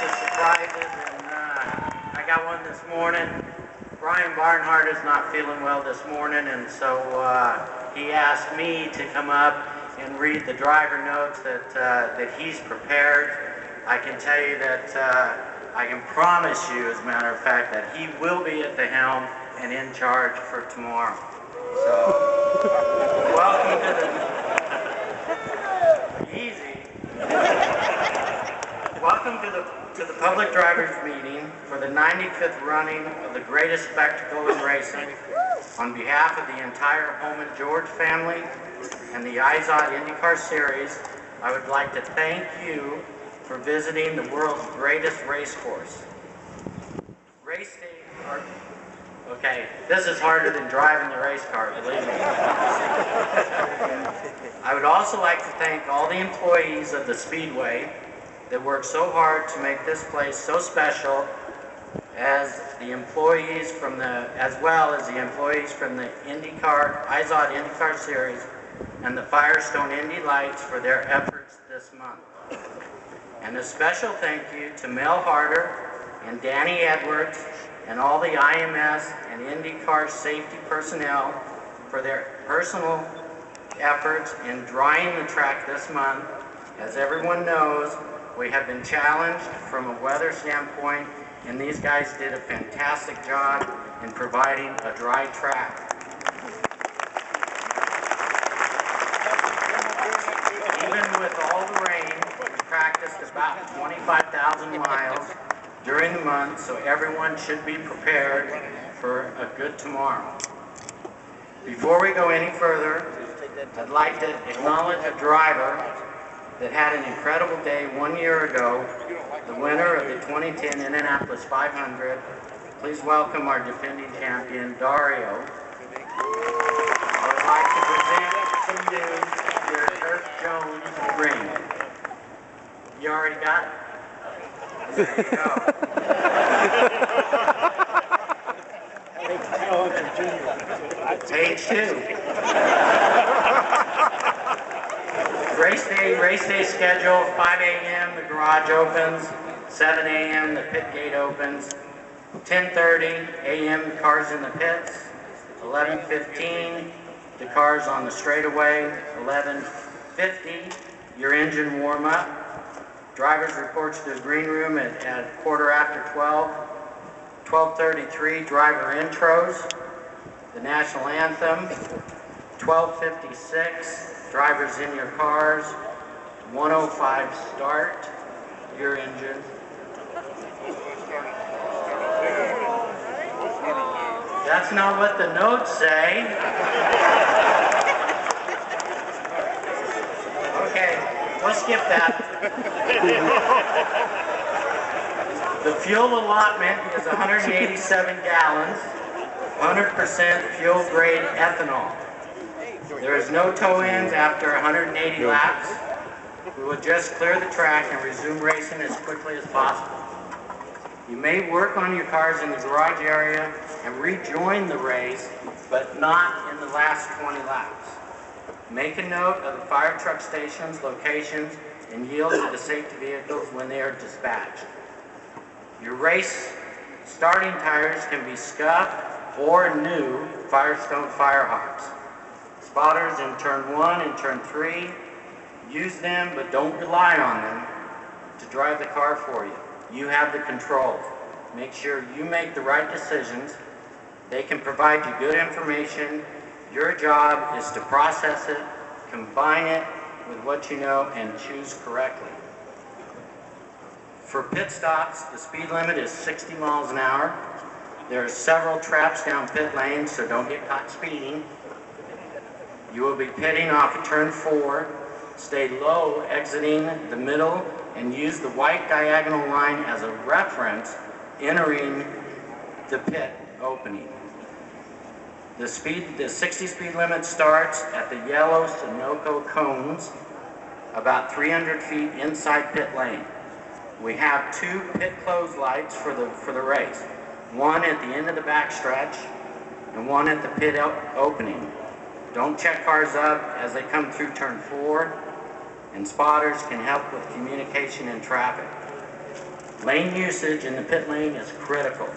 of surprises, and I got one this morning. Brian Barnhart is not feeling well this morning, and so he asked me to come up and read the driver notes that he's prepared. I can tell you that I can promise you, as a matter of fact, that he will be at the helm and in charge for tomorrow. So, welcome to the easy. Welcome to the public drivers meeting for the 95th running of the greatest spectacle in racing. On behalf of the entire Holman George family and the IZOD Indycar Series, I would like to thank you for visiting the world's greatest race course. Race day. Okay, this is harder than driving the race car, believe me. I would also like to thank all the employees of the Speedway that worked so hard to make this place so special, as well as the employees from the IZOD IndyCar Series and the Firestone Indy Lights for their efforts this month. And a special thank you to Mel Harder and Danny Edwards and all the IMS and IndyCar safety personnel for their personal efforts in drying the track this month. As everyone knows, we have been challenged from a weather standpoint, and these guys did a fantastic job in providing a dry track. Even with all the rain, we practiced about 25,000 miles during the month, so everyone should be prepared for a good tomorrow. Before we go any further, I'd like to acknowledge a driver that had an incredible day 1 year ago, the winner of the 2010 Indianapolis 500. Please welcome our defending champion, Dario. I would like to present to you your Kirk Jones ring. You already got it? There you go. Page 2. Race day schedule, 5 a.m. the garage opens, 7 a.m. the pit gate opens, 10:30 a.m. the cars in the pits, 11:15 the cars on the straightaway, 11:50 your engine warm up, drivers report to the green room at 12:15, 12:33 driver intros, the national anthem, 12:56 drivers in your cars, 1:05 start your engine. That's not what the notes say. Okay, we'll skip that. The fuel allotment is 187 gallons, 100% fuel grade ethanol. There is no toe-ins after 180 laps. We will just clear the track and resume racing as quickly as possible. You may work on your cars in the garage area and rejoin the race, but not in the last 20 laps. Make a note of the fire truck stations, locations, and yield to the safety vehicles when they are dispatched. Your race starting tires can be scuffed or new Firestone Firehawks. Spotters in turn 1 and turn 3, use them, but don't rely on them to drive the car for you. You have the control. Make sure you make the right decisions. They can provide you good information. Your job is to process it, combine it with what you know, and choose correctly. For pit stops, the speed limit is 60 miles an hour. There are several traps down pit lanes, so don't get caught speeding. You will be pitting off of turn 4. Stay low exiting the middle and use the white diagonal line as a reference entering the pit opening. The 60 speed limit starts at the yellow Sunoco cones about 300 feet inside pit lane. We have 2 pit close lights for the race. One at the end of the backstretch and one at the pit opening. Don't check cars up as they come through turn 4, and spotters can help with communication and traffic. Lane usage in the pit lane is critical.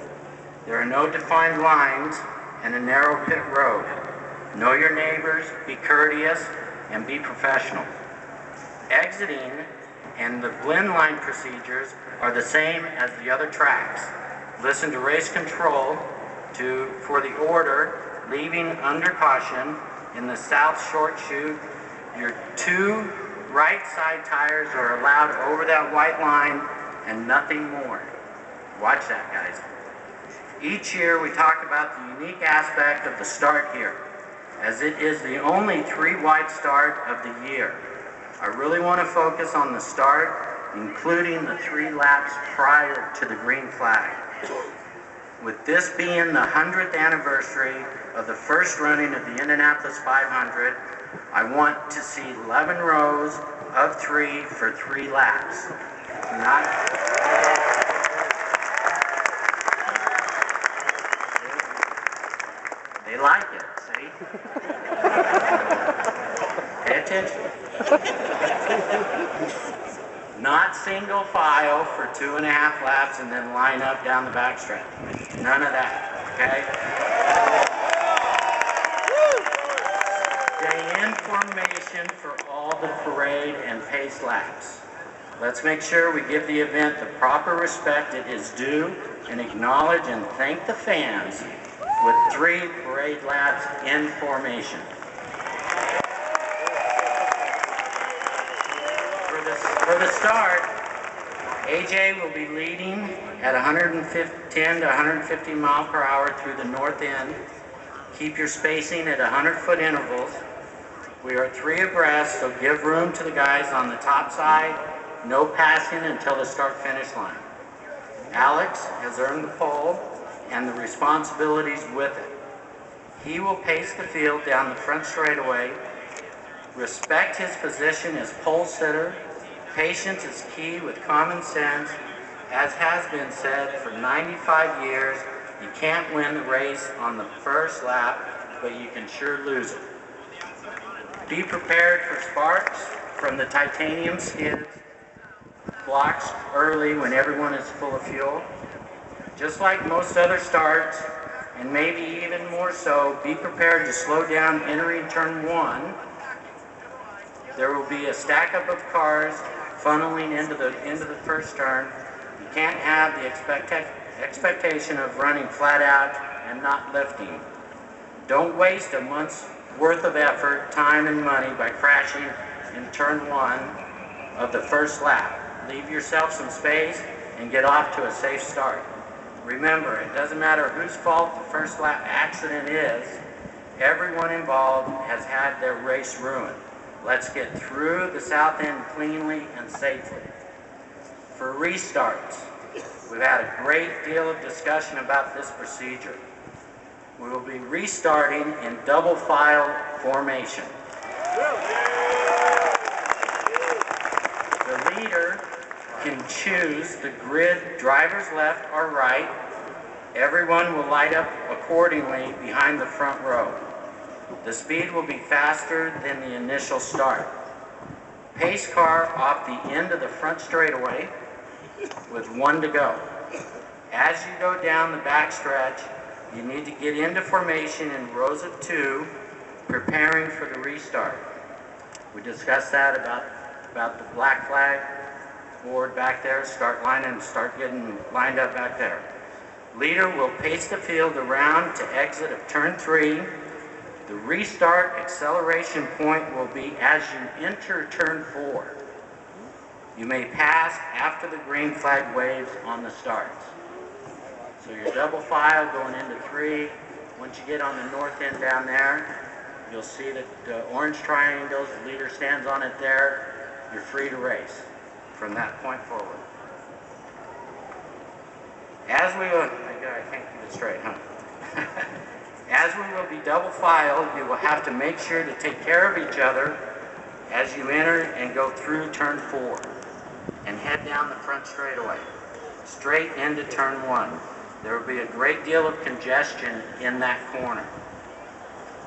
There are no defined lines and a narrow pit road. Know your neighbors, be courteous, and be professional. Exiting and the blend line procedures are the same as the other tracks. Listen to race control for the order, leaving under caution. In the south short chute, your 2 right side tires are allowed over that white line and nothing more. Watch that, guys. Each year we talk about the unique aspect of the start here, as it is the only 3-wide start of the year. I really want to focus on the start, including the 3 laps prior to the green flag. With this being the 100th anniversary of the first running of the Indianapolis 500, I want to see 11 rows of 3 for 3 laps. They like it, see? Pay attention. Not single file for 2.5 laps and then line up down the backstretch. None of that, okay? Stay in formation for all the parade and pace laps. Let's make sure we give the event the proper respect it is due and acknowledge and thank the fans with 3 parade laps in formation. For the start, AJ will be leading at 10 to 150 mile per hour through the north end. Keep your spacing at 100-foot intervals. We are 3 abreast, so give room to the guys on the top side. No passing until the start-finish line. Alex has earned the pole and the responsibilities with it. He will pace the field down the front straightaway. Respect his position as pole sitter. Patience is key with common sense. As has been said for 95 years, you can't win the race on the first lap, but you can sure lose it. Be prepared for sparks from the titanium skids, blocks early when everyone is full of fuel. Just like most other starts, and maybe even more so, be prepared to slow down entering turn 1. There will be a stack up of cars funneling into the first turn. You can't have the expectation of running flat out and not lifting. Don't waste a month's worth of effort, time, and money by crashing in turn 1 of the first lap. Leave yourself some space and get off to a safe start. Remember, it doesn't matter whose fault the first lap accident is, everyone involved has had their race ruined. Let's get through the south end cleanly and safely. For restarts, we've had a great deal of discussion about this procedure. We will be restarting in double file formation. The leader can choose the grid driver's left or right. Everyone will light up accordingly behind the front row. The speed will be faster than the initial start. Pace car off the end of the front straightaway with 1 to go. As you go down the backstretch, you need to get into formation in rows of 2, preparing for the restart. We discussed that about the black flag board back there. Start getting lined up back there. Leader will pace the field around to exit of turn 3. The restart acceleration point will be as you enter turn 4. You may pass after the green flag waves on the starts. So your double file going into 3. Once you get on the north end down there, you'll see that the orange triangles, the leader stands on it there. You're free to race from that point forward. As we will, I can't keep it straight, huh? As we will be double filed, you will have to make sure to take care of each other as you enter and go through turn 4 and head down the front straightaway, straight into turn 1. There will be a great deal of congestion in that corner.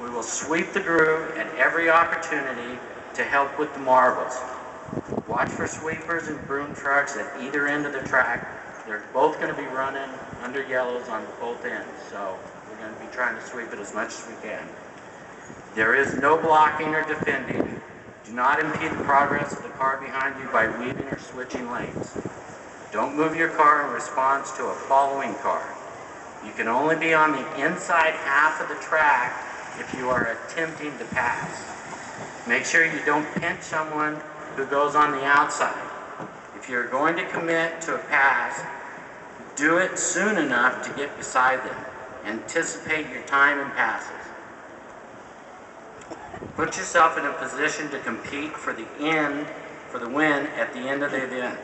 We will sweep the groove at every opportunity to help with the marbles. Watch for sweepers and broom trucks at either end of the track They're both going to be running under yellows on both ends, so we're going to be trying to sweep it as much as we can. There is no blocking or defending. Do not impede the progress of the car behind you by weaving or switching lanes. Don't move your car in response to a following car. You can only be on the inside half of the track if you are attempting to pass. Make sure you don't pinch someone who goes on the outside. If you're going to commit to a pass, do it soon enough to get beside them. Anticipate your time and passes. Put yourself in a position to compete for the win at the end of the event.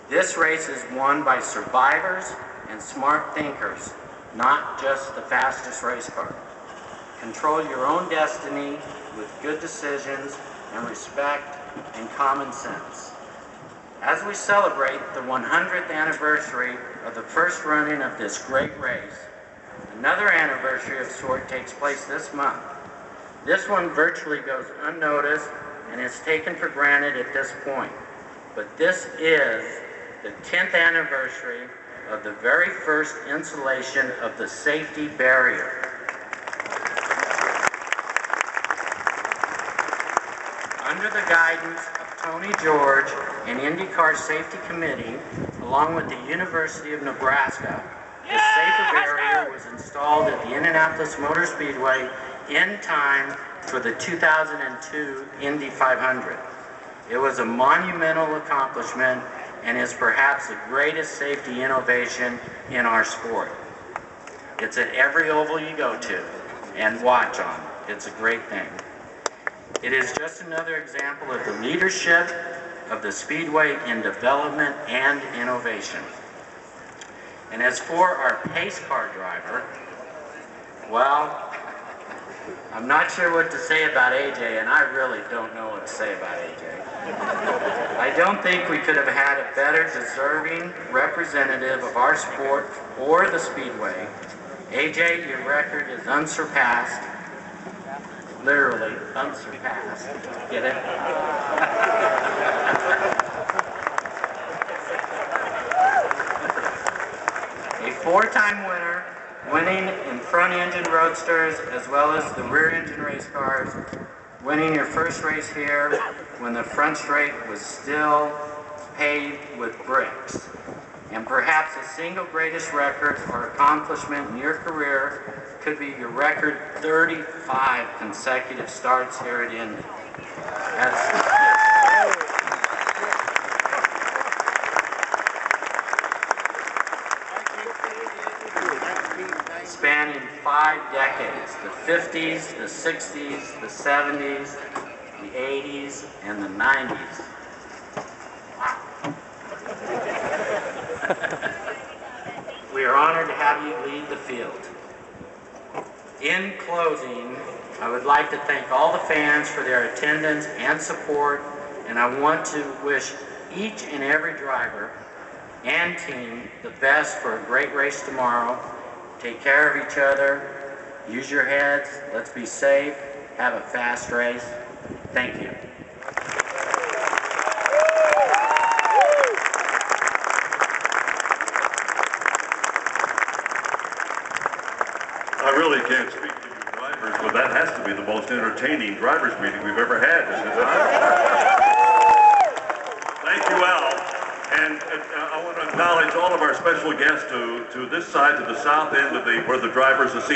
This race is won by survivors and smart thinkers, not just the fastest race car. Control your own destiny with good decisions and respect and common sense. As we celebrate the 100th anniversary of the first running of this great race, another anniversary of sort takes place this month. This one virtually goes unnoticed and is taken for granted at this point. But this is the 10th anniversary of the very first installation of the safety barrier. Under the guidance of Tony George and Indycar Safety Committee, along with the University of Nebraska, the safety barrier was installed at the Indianapolis Motor Speedway in time for the 2002 Indy 500. It was a monumental accomplishment and is perhaps the greatest safety innovation in our sport. It's at every oval you go to and watch on. It's a great thing. It is just another example of the leadership of the Speedway in development and innovation. And as for our pace car driver, well, I'm not sure what to say about AJ, and I really don't know what to say about AJ. I don't think we could have had a better deserving representative of our sport or the Speedway. AJ, your record is unsurpassed. Literally unsurpassed. Get it? A four-time winner, winning in front-engine roadsters as well as the rear-engine race cars, winning your first race here when the front straight was still paved with bricks. And perhaps the single greatest record or accomplishment in your career could be your record 35 consecutive starts here at Indy. Spanning 5 decades, the 50s, the 60s, the 70s, the 80s, and the 90s. Wow. We are honored to have you lead the field. In closing, I would like to thank all the fans for their attendance and support, and I want to wish each and every driver and team the best for a great race tomorrow. Take care of each other, use your heads, let's be safe, have a fast race. Thank you. I really can't speak to you drivers, but that has to be the most entertaining drivers meeting we've ever had, isn't it? Thank you, Al. And I want to acknowledge all of our special guests to this side, to the south end of where the drivers, the